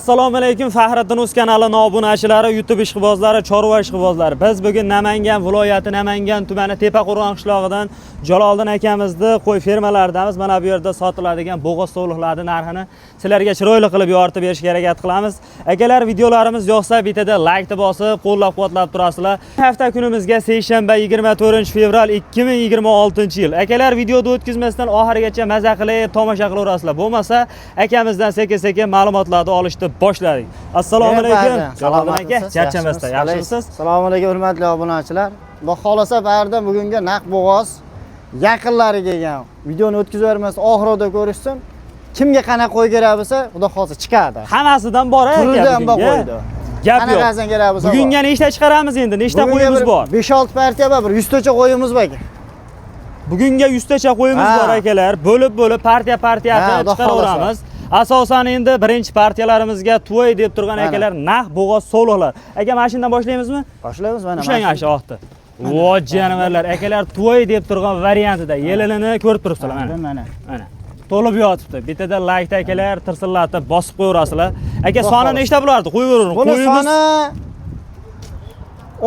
Assalomu alaykum Fahriddin Uz kanali obunachilari, YouTube ishqibozlari, chorva ishqibozlari. Biz bugun Namangan viloyati Namangan tumani Tepaqo'rg'on qishlog'idan Jaloliddin akamizni qo'y fermalaridamiz. Mana bu yerda sotiladigan bo'g'oz to'liqlarning narxini sizlarga chiroyli qilib yoritib berishga harakat qilamiz. Akalar, videolarimiz yoqsa bitada like bosib, qo'llab-quvvatlab turasizlar. Hafta kunimizga seshanba 24-fevral 2026-yil. Akalar, videoni o'tkazmasdan oxirigacha maza qilib, tomosha qilaverasizlar. Bo'lmasa, akamizdan sekin-sekin ma'lumotlarni olishni boshladik. Assalomu alaykum. Jaloliddin aka, charchamasdan yaxshimisiz? Assalomu alaykum hurmatli obunachilar. Xudo xolasa ba'rida bugungi naq bo'g'oz yaqinlari kelgan. Videoni o'tkazvermas oxirida ko'rishsin. Kimga qanaqa qo'y kerak bo'lsa, xudo xolasa chiqadi. Hammasidan bor aka. Turidan bor qo'ydi. Gap yo'q. Qanaqasidan kerak bo'lsa. Bugunga nechta chiqaramiz endi? Nechta qo'yimiz bor? 5-6 partiya bor, 100 tacha qo'yimiz bor. Bugunga 100 tacha qo'yimiz bor akalar. Bo'lib partiya-partiyasi chiqaraveramiz. Asosan endi birinchi partiyalarimizga to'y deb turgan akalar naq bo'g'oz so'liqlar. Aka, mashinadan boshlaymizmi? Boshlaymiz mana. Ushlang ashi oqdi. Vo janovarlar, akalar to'y deb turgan variantida yelinini ko'rib turibsizlar mana. Mana. To'lib yotibdi. Bitada like akalar tirsillatib bosib qo'yarasizlar. Aka, soni nechta bo'lardi? Qo'yavering. Buni soni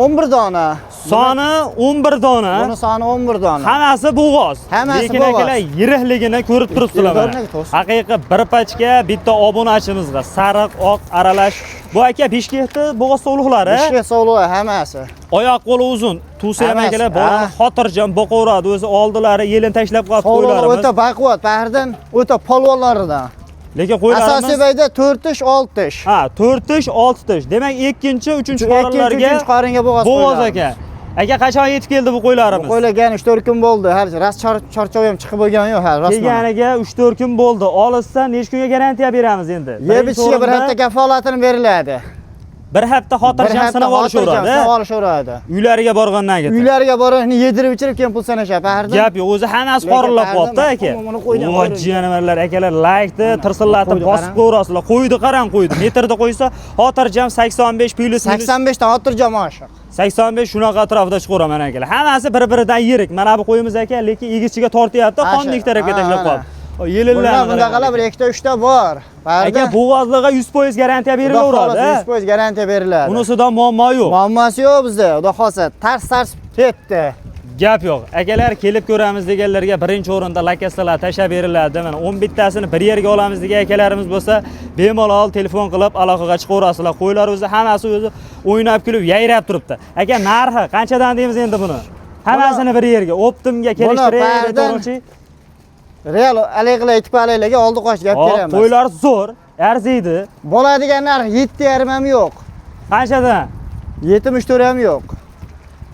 11 dona. Soni 11 dona. Buni soni 11 dona. Hammasi bo'g'oz. Hammasi bo'g'oz. Lekin akalar yiriqligini ko'rib turibsizlar mana. Haqiqiy bir pachka bitta obunachimizga sariq, oq aralash. Bu aka beshkehti bo'g'oz so'liqlari. Beshkeh so'liqlar hammasi. Oyoq qo'li uzun. Tusi ham akalar bor, xotirjam boqaveradi. O'zi oldilari yelin tashlab qolib qo'ylarimiz. O'ta baquvvat, ba'ridan o'ta polvonlaridan. Lekin qo'ylarimiz asosiy bayda 4 tish, 6 tish. Ha, 4 tish, 6 tish. Demak, ikkinchi, uchinchi qorinlarga qoringa bo'g'oz aka. Aka, qachon yetib keldi bu qo'ylarimiz? Bu qo'ylar 3-4 kun bo'ldi. Har ras charchoq ham chiqib bo'lgani yo'q, har rostman. Kelganiga 3-4 kun bo'ldi. Olishsa, necha kunga garantiya beramiz endi? Yeb-ichishga bir hafta kafolatini beriladi. Bir hafta xotirjam sinab olishaveradi. Uylariga borgandan keyin. Uylariga borib, yedirib-ichirib keyin pul sanashadi. Gap yo'q, o'zi hammasi qorinlab qolibdi aka. Voy janovarlar, akalar, like-ni tirsillatib bosib qo'yarasizlar. Qo'ydi, qarang qo'ydi. Metrda qo'ysa, xotirjam 85 plus 85 ta xotirjam oshiq. 85 shunaqa atrofida chiqaman akalar. Hammasi bir-biridan yirik. Mana bu qo'yimiz aka, lekin egichiga tortyapti, qonni tarafga tashlab qoldi. Yelinlar. Bundaqalar 1-2 ta bor. Aka, bo'g'ozligiga 100% garantiya berilaveradi. 100% garantiya beriladi. Bunisidan muammo yo'q. Muammosi yo'q bizda. Xudo xolsa, tars ketdi. Gap yo'q. Akalar, kelib ko'ramiz deganlarga birinchi o'rinda lokatsiyalar tashab beriladi. Mana 11 tasini bir yerga olamiz degan akalarimiz bo'lsa, bemalol telefon qilib aloqaga chiqaverasizlar. Qo'ylar o'zi hammasi o'zi o'ynab kulib, yayrab turibdi. Aka, narxi qanchadan deymiz endi buni? Hammasini bir yerga Optimga kelishtirib to'g'richi. Real alayqlar aytib qo'yaylarga oldi qoch gap beramiz. Qo'ylar zo'r, arziydi. Bo'ladigan narx 7,5 ham yo'q. Qanchadan? 74 ham yo'q.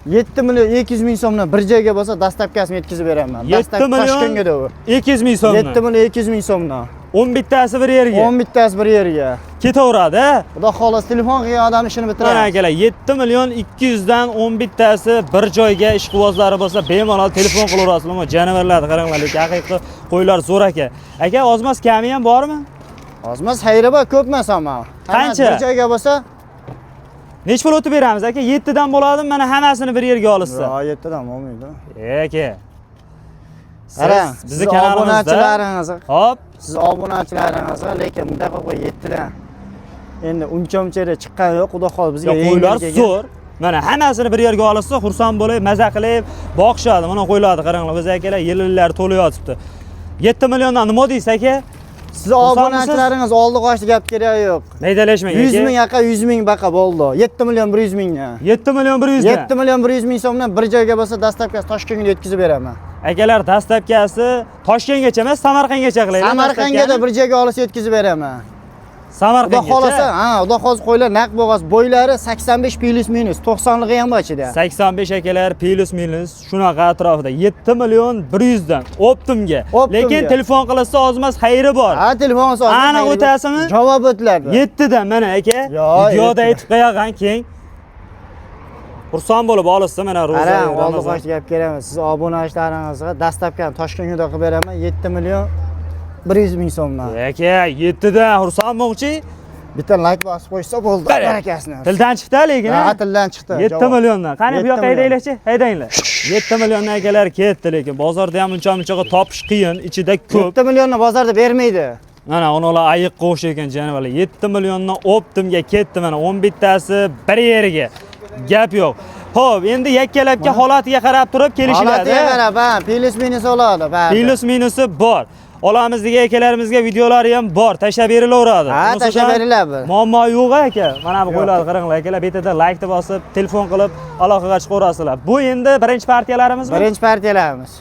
7 million 200 ming so'mdan bir joyga bo'lsa, dastlabkasini yetkazib beraman. 7 million 200 ming so'mdan. 7 million 200 ming so'mdan. 11 tasi bir yerga. 11 tasi bir yerga. Ketaveradi. Xudo xolos telefon qilgan odam ishini bitiradi. Mana akalar, 7 million 200 dan 11 tasi bir joyga ishqibozlari bo'lsa, bemalol telefon qilaverasizlar. Janovarlarni qaranglar, lekin haqiqiy qo'ylar zo'r aka. Aka, ozmas kami ham bormi? Ozmas xayri bor, ko'pmas ama. Qancha? Bir joyga bo'lsa, nech pul o'tib beramiz aka? 7 dan bo'ladimi? Mana hammasini bir yerga olishsa. Yo'q, 7 dan bo'lmaydi. Aka. Qarang, bizni kanalimizda. Hop, siz obunachilaringizga lekin bunday qo'y 7 dan. Endi uncha-muncha chiqqani yo'q, xudo xolos bizga qo'ylar zo'r. Mana hammasini bir yerga olishsa, xursand bo'lib, maza qilib boqishadi. Mana qo'ylarni qaranglar, biz akalar yillar to'lib yotibdi. 7 milliondan nima deysiz aka? Siz obunachilaringiz oldi qochdi gap kerak yo'q. Maydalashmang aka. 100 ming aka, 100 ming baqa bo'ldi. 7 million 100 mingdan. 7 million 100 dan. 7 million 100 ming so'mdan bir joyga bo'lsa, dastlabkasi Toshkentga yetkazib beraman. Akalar, dastlabkasi Toshkentgacha emas, Samarqandgacha qilaylik. Samarqandga da bir joyga olsa yetkazib beraman. Samarqandgacha. Xudo xolasa, xudo xolos qo'ylar naq bo'g'oz, bo'ylari 85 plus minus, 90ligi ham bor ichida. 85 akalar plus minus shunaqa atrofida 7 million 100 dan Optimga. Lekin telefon qilsa ozmas xayri bor. Ha, telefon qilsa ozmas. Ana o'tasimi? Javob o'tiladi. 7 dan mana aka. Videoda aytib qo'ygan keng. Xursand bo'lib olishsa, mana ro'za. Oldi qoch gap kerakmi? Siz obunachilaringizga dastlabkani Toshkentga qilib beraman 7 million 100 ming so'mdan. Aka, 7 dan xursandmoqchi. Bitta like bosib qo'ysa bo'ldi. Barakasini. Tildan chiqdi lekin. Ha, tildan chiqdi. 7 milliondan. Qani bu yoqqa haydanglarchi? Haydanglar. 7 milliondan akalar ketdi, lekin bozorda ham uncha-munchaga topish qiyin, ichida ko'p. 7 millionni bozorda bermaydi. Mana ular ayiqqa o'xshagan jonivorlar. 7 milliondan Optimga ketdi mana 11 tasi bir yeriga. Gap yo'q. Xo'p, endi yakkalabga holatiga qarab turib kelishiladi. Holatiga qarab, ha, plus minus oladi, bari. Plus minusi bor. Olamiz degan akalarimizga videolari ham bor, tashlab berilaveradi. Ha, tashlab beriladi. Muammo yo'q aka. Mana bu qo'ylarni qaranglar akalar, betida like deb bosib, telefon qilib aloqaga chiqaverasizlar. Bu endi birinchi partiyalarimizmi? Birinchi partiyalarimiz.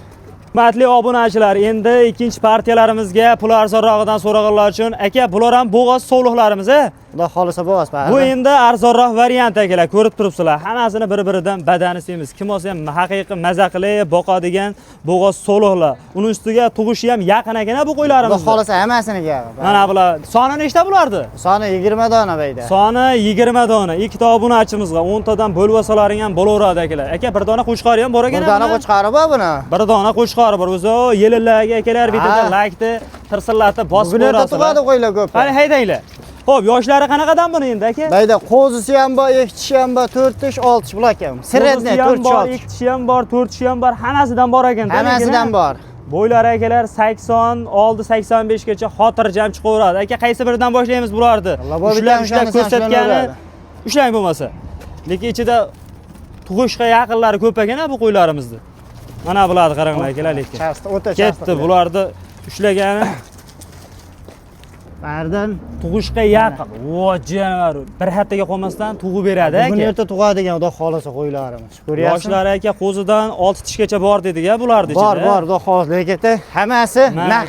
Hurmatli obunachilar, endi ikkinchi partiyalarimizga pul arzonrog'idan so'raganlar uchun aka, bular ham bo'g'oz sovliqlarimiz, a? Xudo xolisa bo'g'oz, bari. Bu endi arzonroq variant akalar, ko'rib turibsizlar. Hammasini bir-biridan badani semiz. Kim olsa ham haqiqiy maza qilib boqadigan bo'g'oz sovliqlar. Uning ustiga tug'ishi ham yaqin ekan bu qo'ylarimiz. Xudo xolisa hammasini gap. Mana bular soni nechta bulardi? Soni 20 dona bayda. Soni 20 dona. Ikkita obunachimizga 10 tadan bo'lib olsalaring ham bo'laveradi akalar. Aka, bir dona qo'chqori ham bor ekan. Bir dona qo'chqori bor buni. Bir dona qo'chqori bor. O'zi yelillarga akalar betida like-ni tirsillatib bosib qo'yasizlar. Bugun tug'adi qo'ylar ko'p. Qani haydanglar. Xo'p, yoshlari qanaqadan buni endi aka? Bayda qo'zisi ham bor, ikkitishi ham bor, 4 tish, 6 tish bular ekan. Sredniy 4 tish, 6 tish. Ikkitishi ham bor, 4 tishi ham bor, hammasidan bor ekan. Hammasidan bor. Bo'ylari akalar 86-85 gacha xotirjam chiqaveradi. Aka, qaysi biridan boshlaymiz bularni? Ushlab ko'rsatgani ushlang bo'lmasa. Lekin ichida tug'ishga yaqinlari ko'p ekan bu qo'ylarimizni. Mana bularni qaranglar akalar, lekin. O'ta ketdi bularni ushlagani. Bardan tug'ishga yaqin. Vo, jonivar. Bir haftaga qolmasdan tug'ib beradi aka. Bugun erta tug'adigan xudo xolisa qo'ylarimiz. Ko'ryapsiz? Yoshlari aka qo'zidan 6 tishgacha bor dedik-a bularni ichida. Bor, xudo xolisa. Lekin hammasi naq.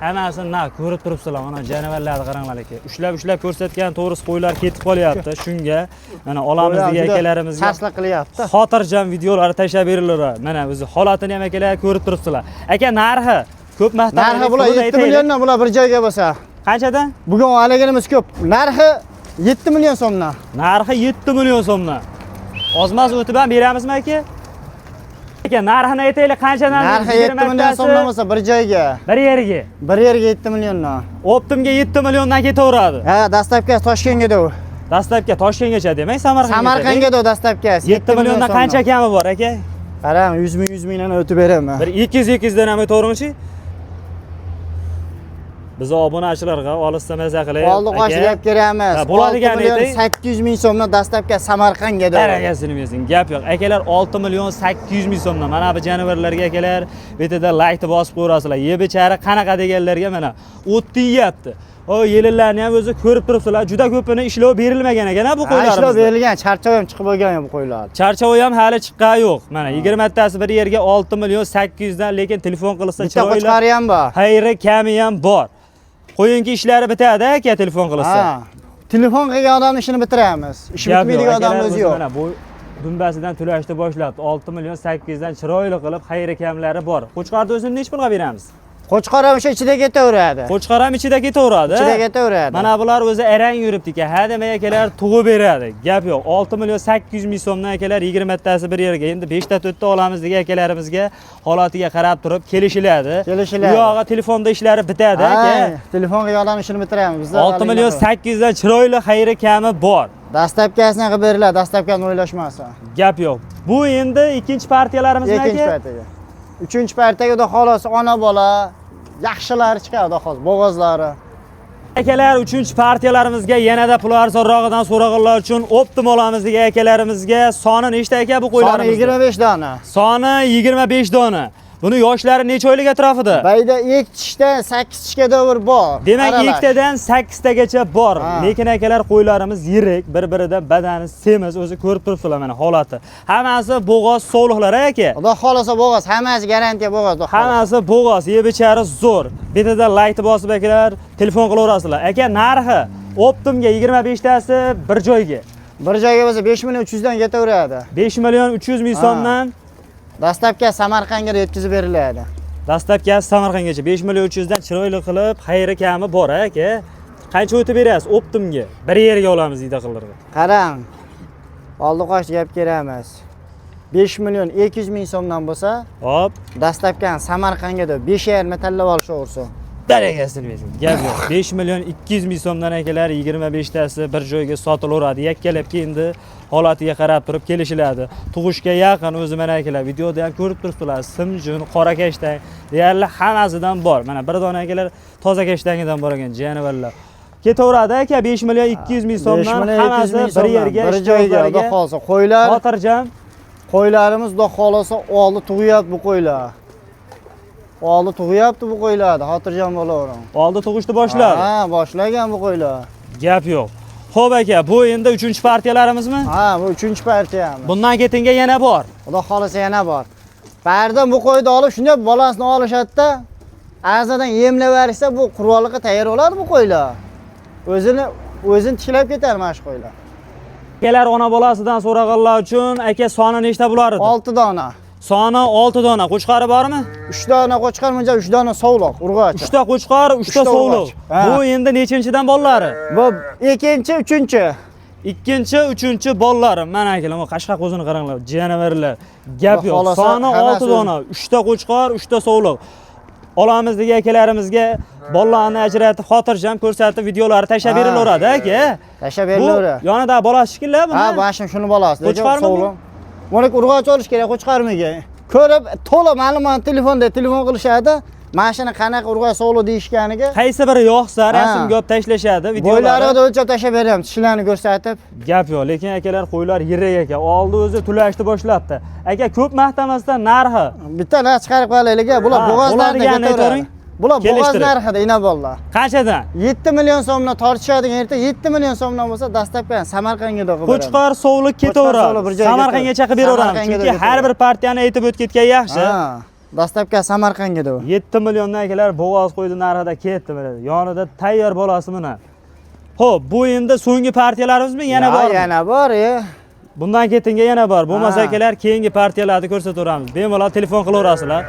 Hammasi naq, ko'rib turibsizlar. Mana jonivorlarni qaranglar aka. Ushlab ko'rsatgan to'g'risi qo'ylar ketib qolyapti. Shunga mana olamiz degan akalarimizga tasliq qilyapti. Xotirjam videolar tashlab beriladi. Mana o'zi holatini ham akalar ko'rib turibsizlar. Aka, narxi ko'p maqtan. Narxi bular 7 milliondan bular bir joyga bo'lsa. Qanchadan? Bugun olaganimiz ko'p. Narxi 7 million so'mdan. Narxi 7 million so'mdan. Ozmas o'tib ham beramizmi aka? Aka, narxini aytaylik, qanchadan? Narxi 7 million so'mdan bo'lsa bir joyga. Bir yeriga. Bir yerga 7 milliondan. Optimga 7 milliondan ketaveradi. Ha, dastlabki Toshkentga do. Dastlabki Toshkentgacha demak, Samarqandga. Samarqandga do dastlabkasi. 7 milliondan qancha kami bor aka? Qarang, 100 mingdan o'tib beraman. Bir 200 dan ham o'taveringchi. Biz obunachilarga olisda maza qilib, oldi qo'shib gap kerakmas. Bo'ladigan edi. 800 ming so'mdan dastlabki Samarqandga do. Qarag'asini bersin, gap yo'q. Akalar 6 million 800 ming so'mdan. Mana bu jonivorlarga akalar betida like bosib qo'yasizlar. Bechara qanaqa deganlarga mana o'tdi yeyapti. O yelillarni ham o'zi ko'rib turibsizlar. Juda ko'pini ishlov berilmagan ekan bu qo'ylarimiz. Ishlov berilgan, charchov ham chiqib bo'lgan bu qo'ylar. Charchov ham hali chiqqani yo'q. Mana 20 tasi bir yerga 6 million 800 dan, lekin telefon qilsa bitta qo'chqari ham bor. Xayri kami ham bor. Qo'yinki ishlari bitadi aka, telefon qilsa. Ha. Telefon qilgan odamning ishini bitiramiz. Ish bitmaydigan odam o'zi yo'q. Mana bu dumbasidan to'lashni boshlabdi. 6 million 800 dan chiroyli qilib xayri kamlari bor. Qo'chqarni o'zini nech pulga beramiz? Qo'chqor ham o'sha ichida ketaveradi. Qo'chqor ham ichida ketaveradi. Ichida ketaveradi. Mana bular o'zi arang yuribdi-ku. Ha, demak akalar tug'ib beradi. Gap yo'q. 6 million 800 ming so'mdan akalar 20 tasi bir yerga. Endi 5 ta 4 ta olamiz degan akalarimizga holatiga qarab turib kelishiladi. Bu yog'i telefonda ishlari bitadi aka. Telefon qilgan odam ishini bitiramiz. Bizlar 6 million 800 dan chiroyli xayri kami bor. Dastlabkasini qilib beriladi, dastlabkani o'ylashmasa. Gap yo'q. Bu endi ikkinchi partiyalarimiz aka. Ikkinchi partiyaga. Uchinchi partiyaga xudo xolos ona bola yaxshilari chiqadi hozir, bo'g'ozlari. Akalar, uchinchi partiyalarimizga yanada pul arzonrog'idan so'raganlar uchun Optim olamiz degan akalarimizga soni nechta aka bu qo'ylarimiz? Soni 25 dona. Soni 25 dona. Buni yoshlari necha oylik atrofida? Bayda 2 tishdan 8 tishga davr bor. Demak, 2 tadan 8 tagacha bor. Lekin akalar qo'ylarimiz yirik, bir-biridan badani semiz, o'zi ko'rib turibsizlar mana holati. Hammasi bo'g'oz sovliqlar aka. Xudo xolasa bo'g'oz, hammasi garantiya bo'g'oz. Hammasi bo'g'oz, bechara zo'r. Betida like bosib akalar telefon qilaverasizlar. Aka, narxi Optimga 25 tasi bir joyga. Bir joyga bo'lsa 5 million 300 dan ketaveradi. 5 million 300 ming so'mdan dastlabki Samarqandga yetkazib beriladi. Dastlabki Samarqandgacha 5 million 300 dan chiroyli qilib xayri kami bor aka. Qancha o'tib berasiz Optimga? Bir yerga olamiz deydi qildirdi. Qarang. Oldi qo'sh gap kerakmas. 5 million 200 ming so'mdan bo'lsa, hop, dastlabki Samarqandga 5,5 metallab olishaversa. Darajasini bersin. Gap yo'q. 5 million 200 ming so'mdan akalar 25 tasi bir joyga sotilaveradi. Yakkalabki endi holatiga qarab turib kelishiladi. Tug'ishga yaqin o'zi mana akalar videoda ham ko'rib turibsizlar. Simjun, qorakashdan deyarli hammasidan bor. Mana bir dona akalar toza kashtangidan bor ekan, janivorlar. Ketaveradi aka 5 million 200 ming so'mdan hammasi bir yerga, bir joyga, xudo xolsa. Qo'ylar, xotirjam. qo'ylarimiz xudo xolsa oldi tug'yapti bu qo'ylar. Oldi tug'yapti bu qo'ylarni, xotirjam bo'lavering. Oldi tug'ishni boshladi. Ha, boshlagan bu qo'ylar. Gap yo'q. Xo'p aka, bu endi 3-partiyalarimizmi? Ha, bu 3-partiyamiz. Bundan ketinga yana bor. Xudo xolasa yana bor. Bardan bu qo'yni olib shunday bolasini olishadi-da, azadan yemlab bersa bu qurolliqqa tayyor bo'ladi bu qo'ylar. O'zini tishlab ketar mana shu qo'ylar. Akalar ona bolasidan so'raganlar uchun aka soni nechta bo'lar edi? 6 dona. Soni 6 dona. Qo'chqari bormi? 3 dona qo'chqar, menja 3 dona sovliq, urg'och. 3 ta qo'chqar, 3 ta sovliq. Bu endi nechinchidan bolalari? Bu ikkinchi, uchinchi. Ikkinchi, uchinchi bollari. Mana akalar, qashqa qo'zini qaranglar, janavorlar. Gap yo'q. Xohlasa Soni 6 dona, 3 ta qo'chqar, 3 ta sovliq. Olamizdagi akalarimizga bollarni ajratib, xotirjam ko'rsatib videolarni tashlab berilaveradi aka. Tashlab berilaveradi. Bu yonida bolasi shikillar buni. Ha, bashim shuni bolasi. Qo'chqarmi bu? Buni urg'och olish kerak, qo'chqarmiga. Ko'rib, to'la ma'lumot telefonda telefon qilishadi. Mashina qanaqa urg'och sovli deyishganiga. Qaysi biri yo'qsa, rasm-gap tashlashadi videolarni. Qo'ylarga o'lchab tashlab beramiz, tishlarni ko'rsatib. Gap yo'q, lekin akalar qo'ylar yirik ekan. Oldi o'zi tulashni boshlabdi. Aka ko'p maqtamasdan narxi. Bitta narx chiqarib qo'yaylik, bular bo'g'ozlardan ketaveradi. Bular bo'g'oz narxida inobollar. Qanchadan? 7 million so'mdan tortishadigan erta 7 million so'mdan bo'lsa dastlabki Samarqandga qo'yib beramiz. Qo'chqor sovliq ketaveradi. Samarqandgacha qilib beraveramiz. Chunki har bir partiyani aytib o'tib ketgan yaxshi. Ha, dastlabki Samarqandga deb. 7 milliondan akalar bo'g'oz qo'ydi narxida ketdi mana. Yonida tayyor bolasi mana. Xo'p, bu endi so'nggi partiyalarimizmi? Yana bormi? Yana bor, Bundan ketinga yana bor. Bo'lmasa akalar keyingi partiyalarni ko'rsataveramiz. Bemalol telefon qilaverasizlar.